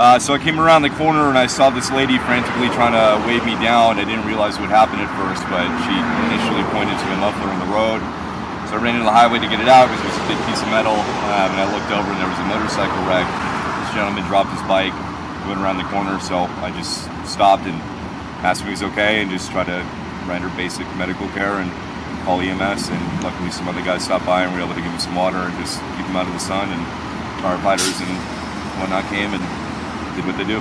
So I came around the corner and I saw this lady frantically trying to wave me down. I didn't realize what happened at first, but she initially pointed to the muffler on the road. So I ran into the highway to get it out because it was a big piece of metal, and I looked over and there was a motorcycle wreck. This gentleman dropped his bike, went around the corner, so I just stopped and asked him if he was okay and just tried to render basic medical care and call EMS, and luckily some other guys stopped by and we were able to give him some water and just keep him out of the sun, and firefighters and whatnot came and did what they do.